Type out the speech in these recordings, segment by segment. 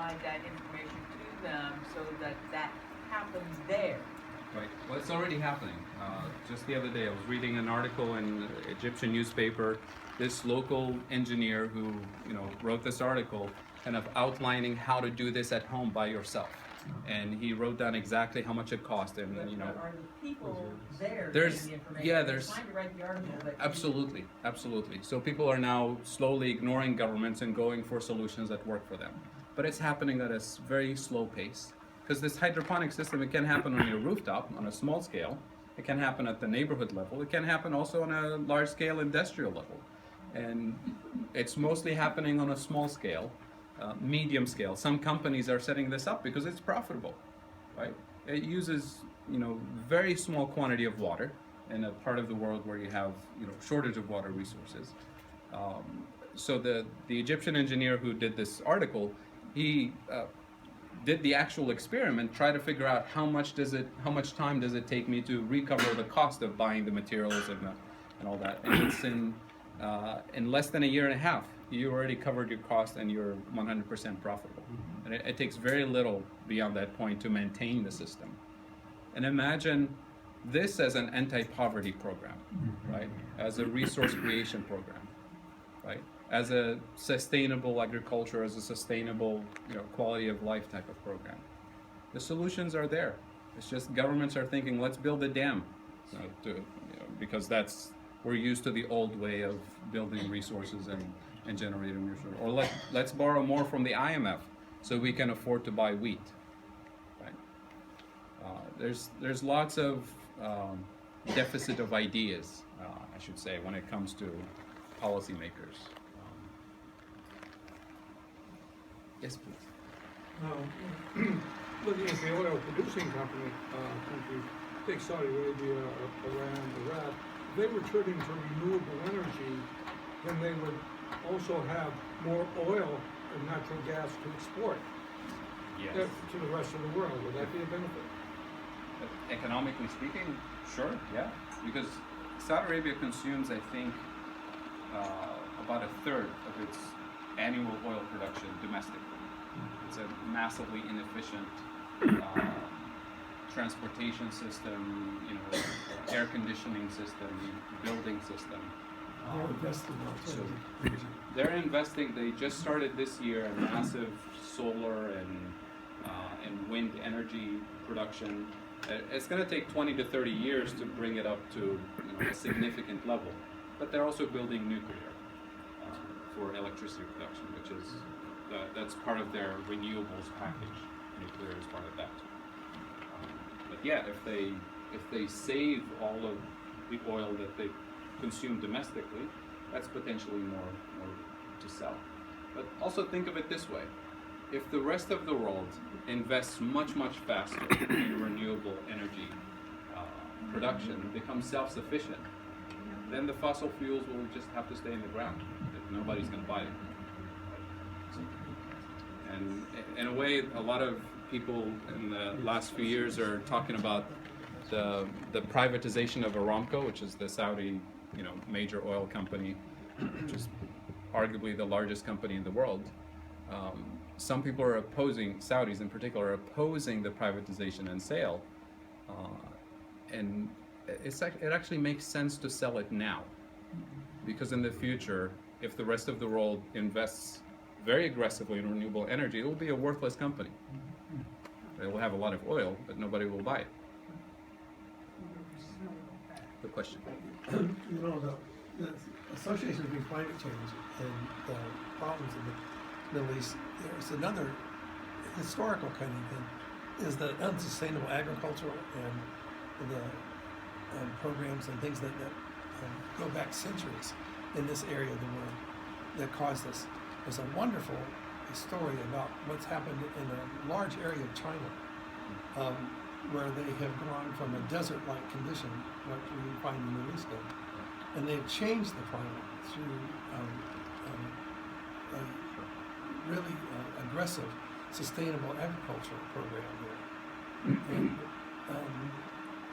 provide that information to them so that that happens there. Right. Well, it's already happening. Just the other day, I was reading an article in an Egyptian newspaper. This local engineer who, wrote this article, kind of outlining how to do this at home by yourself, and he wrote down exactly how much it cost. And But are the people there there's getting the information? yeah, They're there's trying to write the article, but absolutely. So people are now slowly ignoring governments and going for solutions that work for them. But it's happening at a very slow pace. Because this hydroponic system, it can happen on your rooftop on a small scale. It can happen at the neighborhood level. It can happen also on a large scale industrial level. And it's mostly happening on a small scale, medium scale. Some companies are setting this up because it's profitable, right? It uses, very small quantity of water in a part of the world where you have, shortage of water resources. So the Egyptian engineer who did this article, he did the actual experiment, try to figure out how much time does it take me to recover the cost of buying the materials and all that. And it's in less than a year and a half, you already covered your cost and you're 100% profitable. And it takes very little beyond that point to maintain the system. And imagine this as an anti-poverty program, right? As a resource creation program, right? As a sustainable agriculture, as a sustainable, quality of life type of program. The solutions are there. It's just governments are thinking, let's build a dam, because we're used to the old way of building resources and generating resources. Or let's borrow more from the IMF so we can afford to buy wheat. Right? There's lots of deficit of ideas, I should say, when it comes to policymakers. Yes, please. Looking at the oil producing countries, take Saudi Arabia, Iran, Iraq, if they were turning to renewable energy, then they would also have more oil and natural gas to export to the rest of the world. Would that be a benefit? Economically speaking, sure, yeah. Because Saudi Arabia consumes, I think, about a third of its annual oil production domestically. It's a massively inefficient transportation system, air conditioning system, building system. They're investing. They just started this year in massive solar and wind energy production. It's going to take 20 to 30 years to bring it up to a significant level. But they're also building nuclear for electricity production, which is that's part of their renewables package. Nuclear is part of that. But yeah, if they save all of the oil that they consume domestically, that's potentially more to sell. But also think of it this way: if the rest of the world invests much faster in renewable energy production, becomes self-sufficient, then the fossil fuels will just have to stay in the ground. Nobody's going to buy it. And in a way, a lot of people in the last few years are talking about the privatization of Aramco, which is the Saudi, major oil company, which is arguably the largest company in the world. Some people are opposing, Saudis in particular, are opposing the privatization and sale, and it actually makes sense to sell it now, because in the future, if the rest of the world invests very aggressively in renewable energy, it will be a worthless company. It will have a lot of oil, but nobody will buy it. The question. The association between climate change and the problems in the Middle East, there's another historical kind of thing, is the unsustainable agricultural and the programs and things that go back centuries in this area of the world that caused this. There's a wonderful story about what's happened in a large area of China, where they have gone from a desert-like condition, what we find in the Middle East, and they've changed the climate through a really aggressive, sustainable agricultural program there. And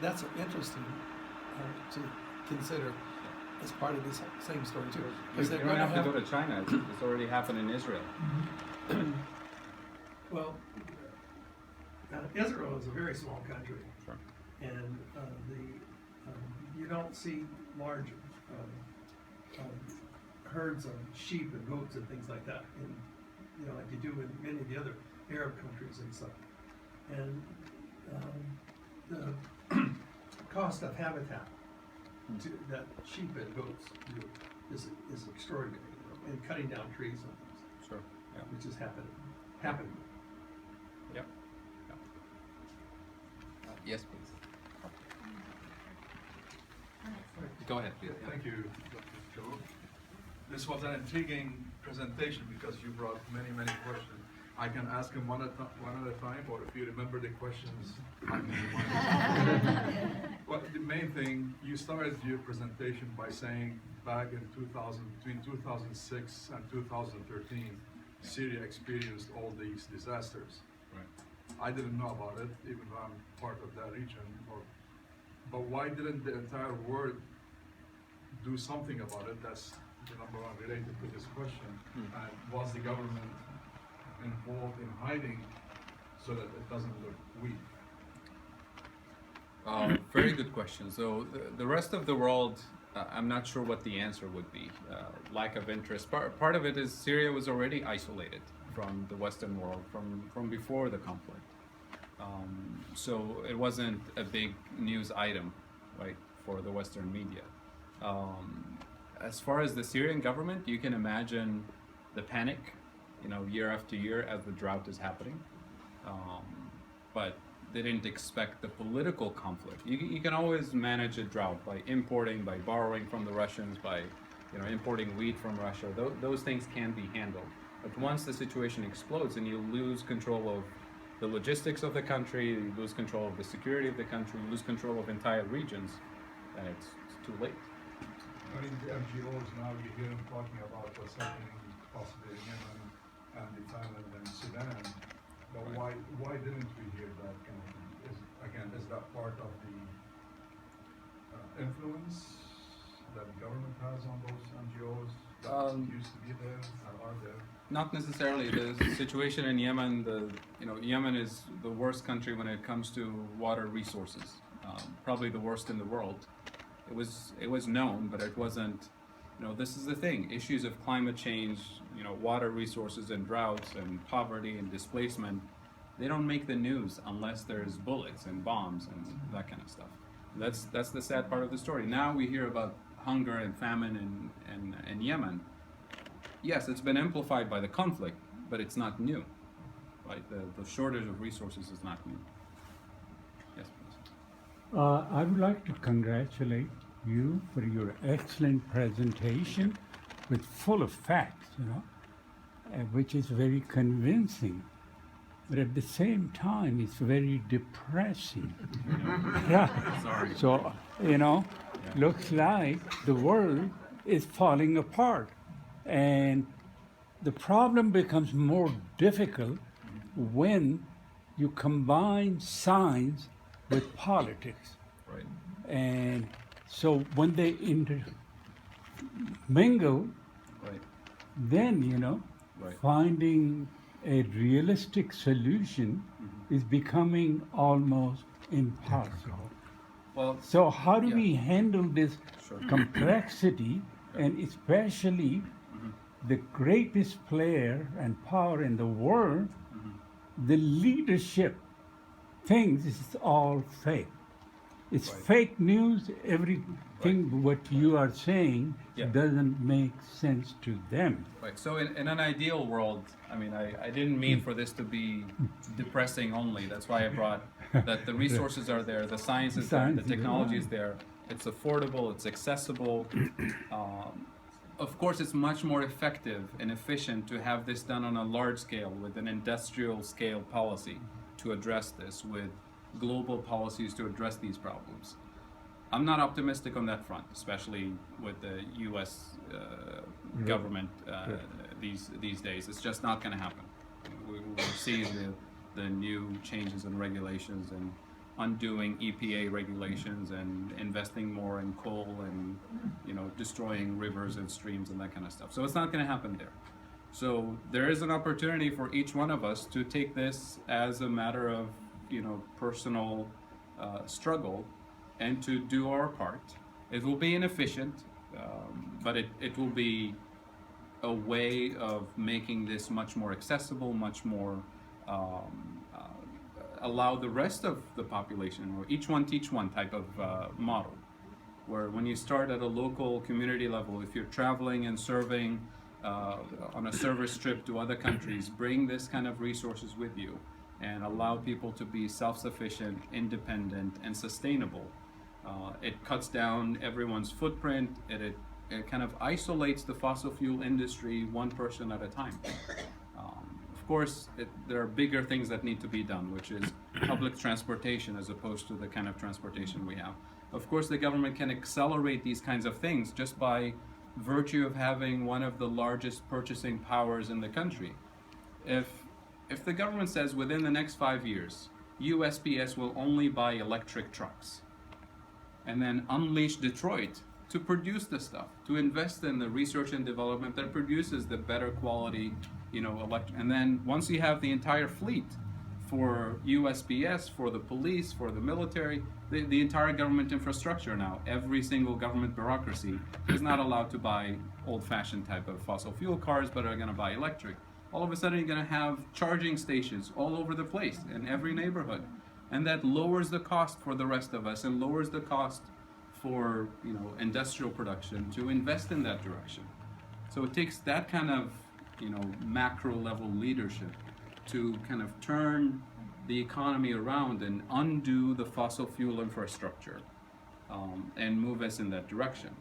that's interesting to consider as part of this same story too. You don't have to go to China. It's already happened in Israel. Well, Israel is a very small country, Sure. and you don't see large herds of sheep and goats and things like that, like you do in many of the other Arab countries and stuff. And the cost of habitat that sheep and goats do is extraordinary, and cutting down trees and things, Sure. Yeah. which is happening. Yep. Yep. Yes, please. Go ahead. Yeah, thank you, Dr. Joe. This was an intriguing presentation because you brought many, many questions. I can ask them one at a time, or if you remember the questions, I can remind you. Well, the main thing, you started your presentation by saying back in 2000, between 2006 and 2013, Syria experienced all these disasters. Right. I didn't know about it, even though I'm part of that region. But why didn't the entire world do something about it? That's the number one related to this question. And was the government involved in hiding so that it doesn't look weak? Very good question. So the rest of the world, I'm not sure what the answer would be. Lack of interest. Part of it is Syria was already isolated from the Western world from before the conflict. So it wasn't a big news item, right, for the Western media. As far as the Syrian government, you can imagine the panic, year after year as the drought is happening. But they didn't expect the political conflict. You can always manage a drought by importing, by borrowing from the Russians, by importing wheat from Russia. Those things can be handled. But once the situation explodes and you lose control of the logistics of the country, you lose control of the security of the country, you lose control of entire regions, then it's too late. I mean, the NGOs now, you hear them talking about what's happening possibly in Yemen and the Thailand and Sudan. But Right. why didn't we hear that kind of thing? Is that part of the influence that the government has on those NGOs that used to be there and are there? Not necessarily. The situation in Yemen, Yemen is the worst country when it comes to water resources. Probably the worst in the world. It was known, but it wasn't. This is the thing. Issues of climate change, water resources and droughts and poverty and displacement, they don't make the news unless there's bullets and bombs and that kind of stuff. That's the sad part of the story. Now we hear about hunger and famine in Yemen. Yes, it's been amplified by the conflict, but it's not new. Right? The shortage of resources is not new. Yes, please. I would like to congratulate you for your excellent presentation with full of facts, which is very convincing. But at the same time, it's very depressing. Yeah. Sorry. So, looks like the world is falling apart. And the problem becomes more difficult when you combine science with politics. Right. And so when they mingle, Right. then, Right. finding a realistic solution is becoming almost impossible. Well, So how do Yeah. we handle this Sure. complexity, and especially the greatest player and power in the world, the leadership thinks it's all fake. It's Right. fake news. Everything what you are saying Yeah. doesn't make sense to them. Right. So in an ideal world, I didn't mean for this to be depressing only. That's why I brought that the resources are there, the science is there, the technology is there. It's affordable, it's accessible. Of course, it's much more effective and efficient to have this done on a large scale with an industrial scale policy to address this, with global policies to address these problems. I'm not optimistic on that front, especially with the U.S. Government these days. It's just not going to happen. We're seeing the new changes in regulations and undoing EPA regulations and investing more in coal and destroying rivers and streams and that kind of stuff. So it's not going to happen there. So there is an opportunity for each one of us to take this as a matter of, personal struggle, and to do our part. It will be inefficient, but it will be a way of making this much more accessible, much more allow the rest of the population, or each one teach one type of model, where when you start at a local community level, if you're traveling and serving on a service trip to other countries, bring this kind of resources with you and allow people to be self-sufficient, independent, and sustainable. It cuts down everyone's footprint. It kind of isolates the fossil fuel industry one person at a time. Of course, there are bigger things that need to be done, which is public transportation as opposed to the kind of transportation we have. Of course, the government can accelerate these kinds of things just by virtue of having one of the largest purchasing powers in the country. If the government says within the next 5 years, USPS will only buy electric trucks, and then unleash Detroit to produce the stuff, to invest in the research and development that produces the better quality, and then once you have the entire fleet for USPS, for the police, for the military, the entire government infrastructure now, every single government bureaucracy is not allowed to buy old-fashioned type of fossil fuel cars, but are going to buy electric. All of a sudden you're going to have charging stations all over the place in every neighborhood, and that lowers the cost for the rest of us and lowers the cost for industrial production to invest in that direction. So it takes that kind of macro level leadership to kind of turn the economy around and undo the fossil fuel infrastructure, and move us in that direction.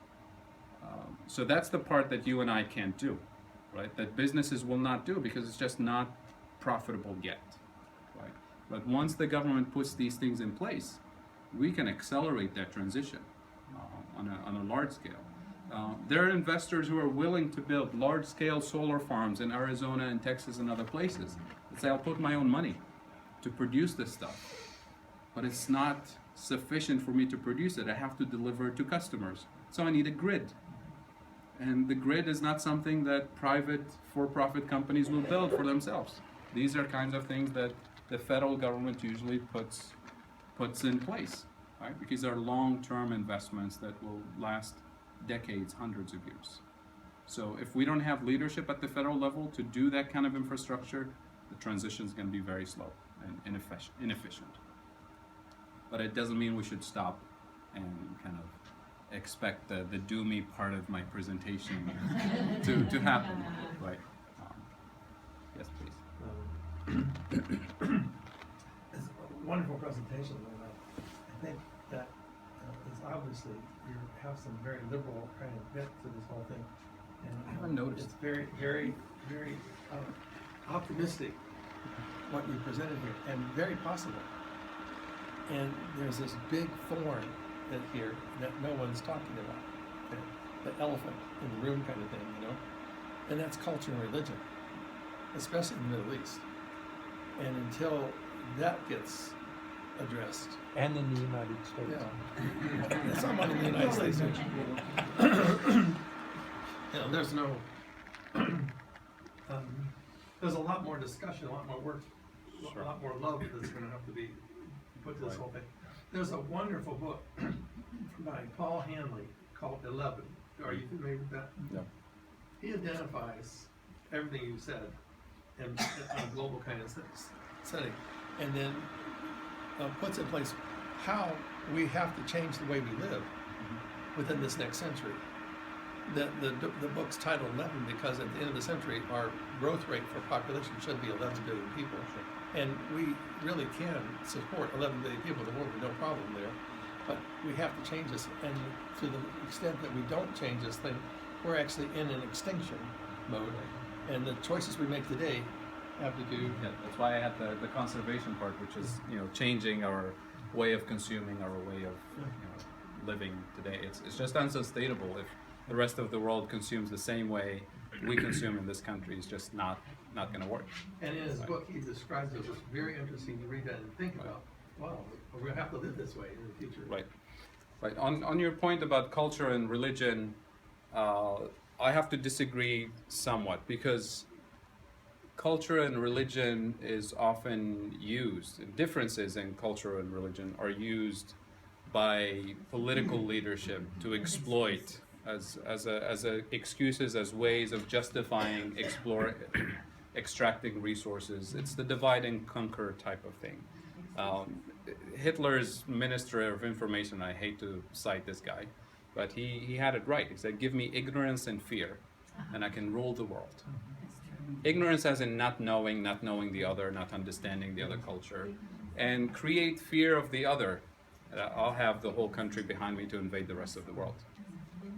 So that's the part that you and I can't do, right? That businesses will not do because it's just not profitable yet, right? But once the government puts these things in place, we can accelerate that transition on a large scale. There are investors who are willing to build large-scale solar farms in Arizona and Texas and other places. They say, I'll put my own money to produce this stuff, but it's not sufficient for me to produce it. I have to deliver it to customers. So I need a grid. And the grid is not something that private for-profit companies will build for themselves. These are kinds of things that the federal government usually puts in place, right? Because they're long-term investments that will last decades, hundreds of years. So if we don't have leadership at the federal level to do that kind of infrastructure, the transition is going to be very slow and inefficient. But it doesn't mean we should stop and kind of expect the do me part of my presentation to happen, right? Yes, please. It's a wonderful presentation, and I think that is obviously you have some very liberal kind of bent to this whole thing. And I haven't noticed. It's very, very, very optimistic what you presented here, and very possible. And there's this big thorn here that no one's talking about, the elephant in the room kind of thing, and that's culture and religion, especially in the Middle East. And until that gets addressed, And in the United States. yeah, someone in the United States, there's no, there's a lot more discussion, a lot more work, a lot more love that's going to have to be put to this whole thing. There's a wonderful book by Paul Hanley called 11. Are you familiar with that? No. He identifies everything you said in a global kind of setting, and then puts in place how we have to change the way we live within this next century. The book's titled 11 because at the end of the century, our growth rate for population should be 11 billion people. And we really can support 11 billion people in the world with no problem there. But we have to change this, and to the extent that we don't change this thing, we're actually in an extinction mode. And the choices we make today have to do. Yeah, that's why I had the conservation part, which is changing our way of consuming, our way of living today. It's just unsustainable if the rest of the world consumes the same way we consume in this country. It's just not going to work. And in his book, he describes it. It's very interesting to read that and think about. Wow, we're going to have to live this way in the future. Right. On your point about culture and religion, I have to disagree somewhat, because culture and religion is often used, differences in culture and religion are used by political leadership to exploit as excuses, as ways of justifying extracting resources. It's the divide and conquer type of thing. Hitler's Minister of Information, I hate to cite this guy, but he had it right. He said, give me ignorance and fear, and I can rule the world. Ignorance as in not knowing the other, not understanding the other culture, and create fear of the other. I'll have the whole country behind me to invade the rest of the world.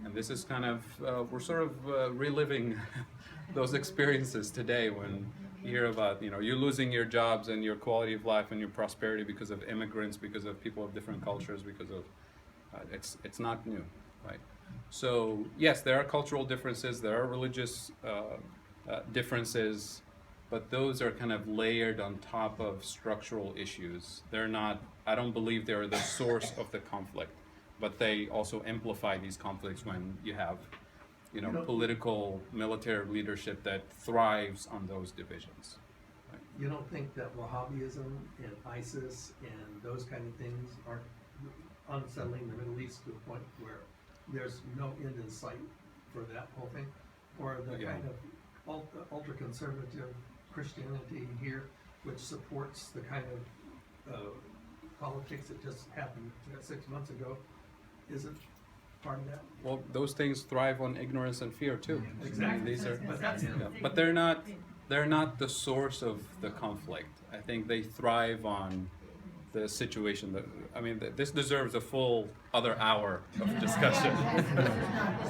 And this is kind of, we're sort of reliving those experiences today when you hear about, you losing your jobs and your quality of life and your prosperity because of immigrants, because of people of different cultures, because of, it's not new, right? So yes, there are cultural differences, there are religious differences, but those are kind of layered on top of structural issues. They're not, I don't believe they're the source of the conflict, but they also amplify these conflicts when you have, political, military leadership that thrives on those divisions. Right? You don't think that Wahhabism and ISIS and those kind of things are unsettling the Middle East to a point where there's no end in sight for that whole thing? Or the kind of ultra-conservative Christianity here, which supports the kind of politics that just happened 6 months ago, isn't part of that? Well, those things thrive on ignorance and fear too. Exactly. I mean, these are, But that's but they're not the source of the conflict. I think they thrive on the situation. That, I mean, this deserves a full other hour of discussion.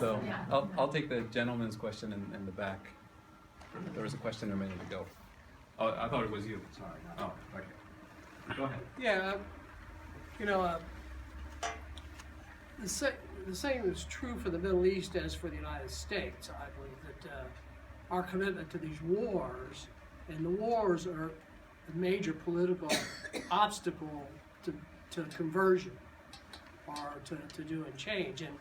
So I'll take the gentleman's question in the back. There was a question a minute ago. Oh, I thought it was you. Sorry. Oh, okay. Go ahead. Yeah, the same is true for the Middle East as for the United States. I believe that our commitment to these wars, and the wars are a major political obstacle to conversion or to doing change. And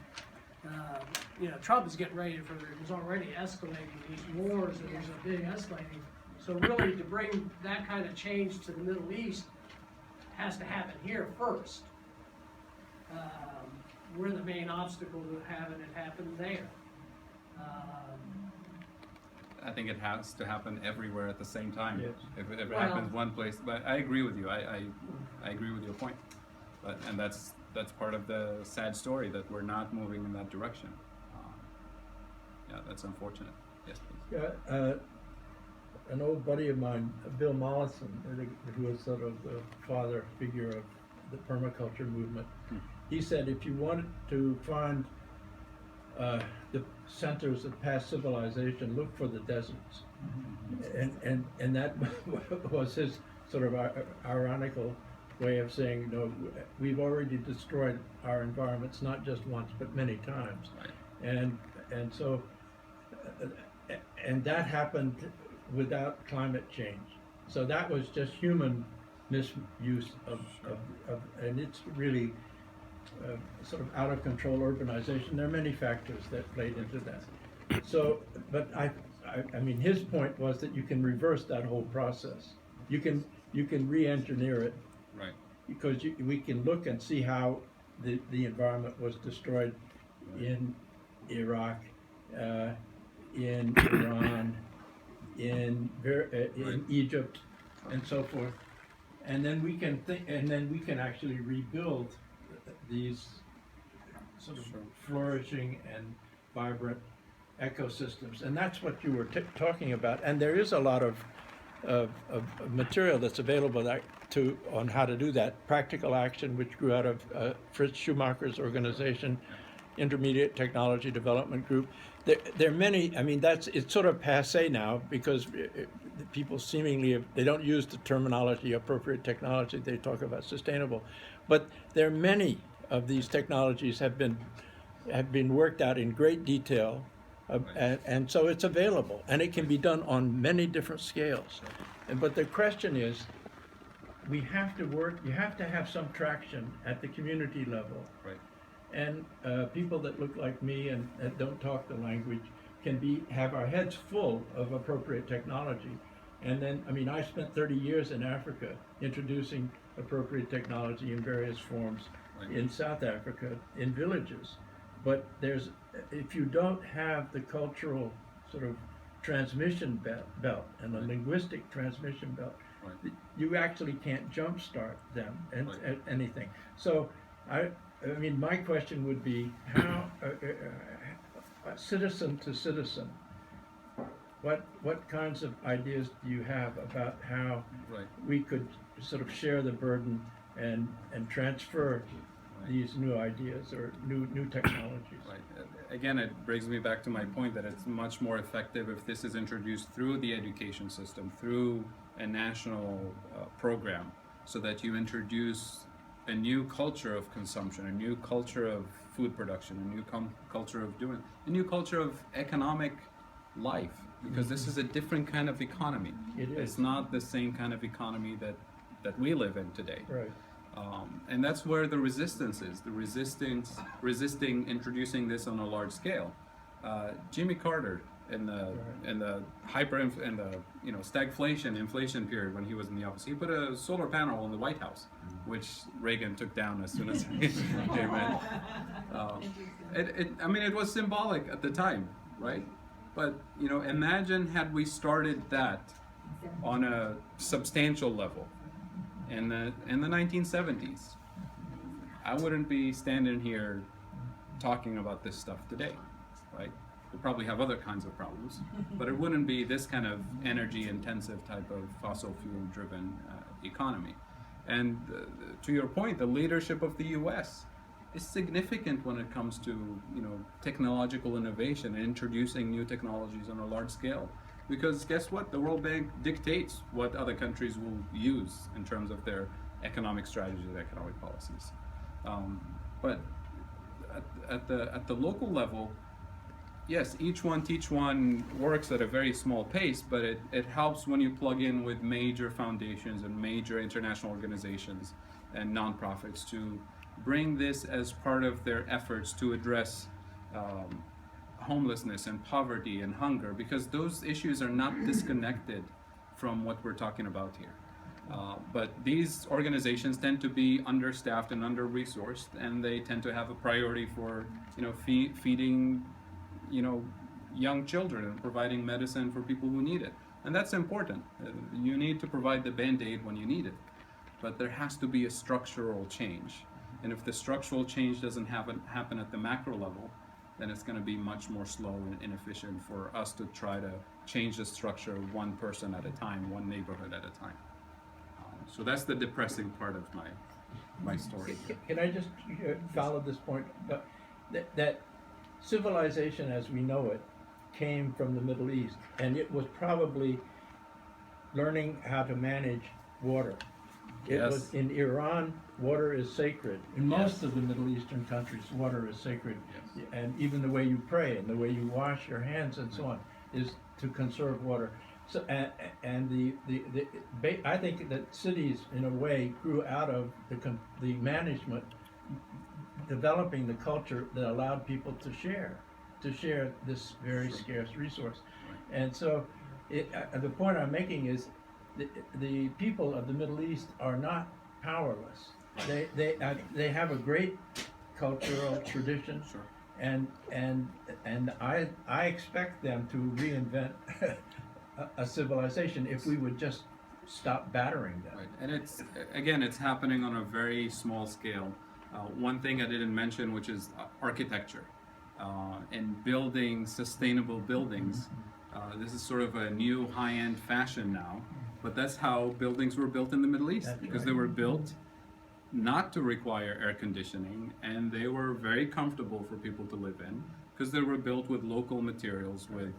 Trump is getting ready for, it was already escalating these wars, and there's a big escalating. So really, to bring that kind of change to the Middle East has to happen here first. We're the main obstacle to having it happen there. I think it has to happen everywhere at the same time. Yes. If it Well- happens one place, but I agree with you. I agree with your point. And that's part of the sad story, that we're not moving in that direction. Yeah, that's unfortunate. Yes, please. Yeah, an old buddy of mine, Bill Mollison, who was sort of the father figure of the permaculture movement, he said if you wanted to find the centers of past civilization, look for the deserts. And that was his sort of ironical way of saying, no, we've already destroyed our environments, not just once, but many times. Right. And so, and that happened without climate change. So that was just human misuse of and it's really sort of out of control urbanization. There are many factors that played into that. So, but I mean, his point was that you can reverse that whole process. You can re-engineer it. Right. Because we can look and see how the environment was destroyed in Iraq, in Iran, in Egypt, and so forth, and then we can actually rebuild these sort of flourishing and vibrant ecosystems, and that's what you were talking about. And there is a lot of material that's available on how to do that. Practical Action, which grew out of Fritz Schumacher's organization, Intermediate Technology Development Group. There are many. I mean, it's sort of passé now because people seemingly they don't use the terminology appropriate technology. They talk about sustainable, but there are many of these technologies have been worked out in great detail. And so it's available, and it can be done on many different scales. But the question is, we have to work, you have to have some traction at the community level. Right. And people that look like me and don't talk the language have our heads full of appropriate technology, And then, I mean, I spent 30 years in Africa introducing appropriate technology in various forms Right. in South Africa, in villages. But if you don't have the cultural sort of transmission belt and a Right. linguistic transmission belt, Right. you actually can't jumpstart them and Right. anything. So I mean, my question would be, how, citizen to citizen, what kinds of ideas do you have about how Right. we could sort of share the burden and transfer these new ideas or new technologies? Right. Again, it brings me back to my point that it's much more effective if this is introduced through the education system, through a national program, so that you introduce a new culture of consumption, a new culture of food production, a new culture of doing, a new culture of economic life, because this is a different kind of economy. It is. It's not the same kind of economy that we live in today. Right. And that's where the resistance is, resisting introducing this on a large scale. Jimmy Carter in the stagflation, inflation period when he was in the office, he put a solar panel on the White House, which Reagan took down as soon as he came in. It was symbolic at the time, right? But imagine had we started that on a substantial level in the 1970s. I wouldn't be standing here talking about this stuff today, right? We'll probably have other kinds of problems, but it wouldn't be this kind of energy-intensive type of fossil fuel-driven economy. And to your point, the leadership of the U.S. is significant when it comes to technological innovation and introducing new technologies on a large scale. Because guess what? The World Bank dictates what other countries will use in terms of their economic strategies and economic policies. But at the local level, yes, each one teach one works at a very small pace, but it helps when you plug in with major foundations and major international organizations and nonprofits to bring this as part of their efforts to address homelessness and poverty and hunger, because those issues are not disconnected from what we're talking about here. But these organizations tend to be understaffed and under-resourced, and they tend to have a priority for feeding young children and providing medicine for people who need it. And that's important. You need to provide the Band-Aid when you need it. But there has to be a structural change. And if the structural change doesn't happen at the macro level, then it's going to be much more slow and inefficient for us to try to change the structure one person at a time, one neighborhood at a time. So that's the depressing part of my story. Can I just follow this point? That civilization as we know it came from the Middle East, and it was probably learning how to manage water. It Yes. was in Iran, water is sacred. In most of the Middle Eastern countries, water is sacred. Yes. And even the way you pray and the way you wash your hands and so on is to conserve water. So, and I think that cities, in a way, grew out of the management, developing the culture that allowed people to share this very scarce resource. Right. And so, the point I'm making is, the people of the Middle East are not powerless. They have a great cultural tradition. Sure. And I expect them to reinvent a civilization if we would just stop battering them. Right, and it's happening on a very small scale. One thing I didn't mention, which is architecture, and building sustainable buildings. This is sort of a new high-end fashion now, but that's how buildings were built in the Middle East, That's because right. they were built not to require air conditioning, and they were very comfortable for people to live in, because they were built with local materials, with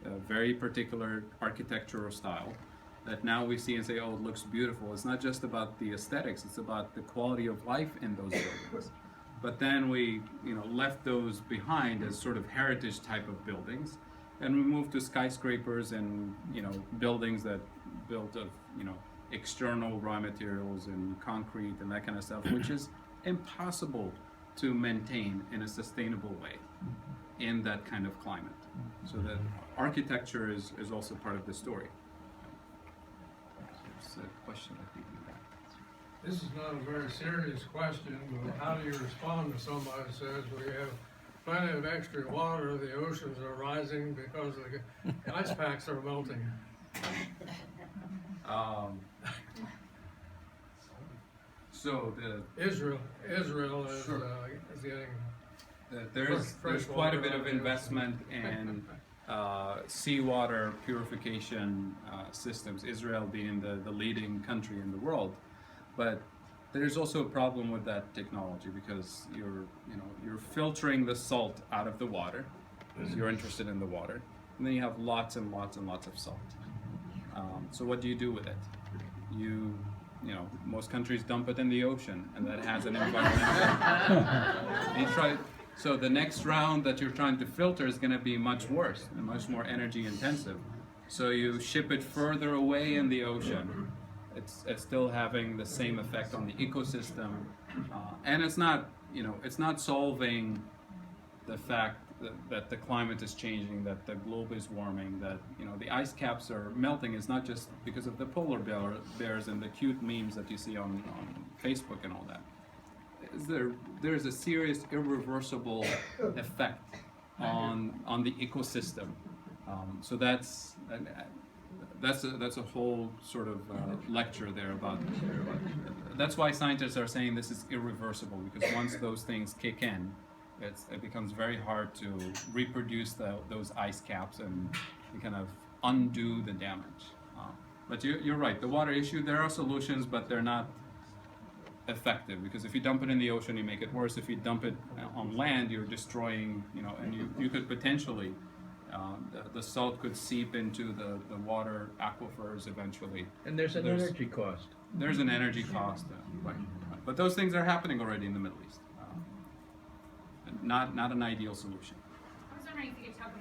a very particular architectural style that now we see and say, oh, it looks beautiful. It's not just about the aesthetics, it's about the quality of life in those buildings. But then we left those behind as sort of heritage type of buildings, and we moved to skyscrapers and buildings that built of external raw materials and concrete and that kind of stuff, which is impossible to maintain in a sustainable way in that kind of climate. So that architecture is also part of the story. was a question I think you had. This is not a very serious question, but how do you respond to somebody who says we have plenty of extra water, the oceans are rising because the ice packs are melting? So the Israel is, Sure. is getting, there's Fresh quite a water bit of out there. investment in seawater purification systems. Israel being the leading country in the world, but there's also a problem with that technology because you're filtering the salt out of the water because you're interested in the water, and then you have lots and lots and lots of salt. So what do you do with it? Most countries dump it in the ocean, and that has an environmental. So the next round that you're trying to filter is going to be much worse and much more energy intensive. So you ship it further away in the ocean. It's still having the same effect on the ecosystem, and it's not solving the fact that the climate is changing, that the globe is warming, that the ice caps are melting. Is not just because of the polar bears and the cute memes that you see on Facebook and all that. There's a serious irreversible effect on the ecosystem. So that's a whole sort of lecture there about. That's why scientists are saying this is irreversible, because once those things kick in, it becomes very hard to reproduce those ice caps and kind of undo the damage. But you're right. The water issue, there are solutions, but they're not effective, because if you dump it in the ocean, you make it worse. If you dump it on land, you're destroying, and you could potentially, the salt could seep into the water aquifers eventually. And there's an energy cost. There's an energy cost, right. But those things are happening already in the Middle East. Not an ideal solution. I was wondering if you could talk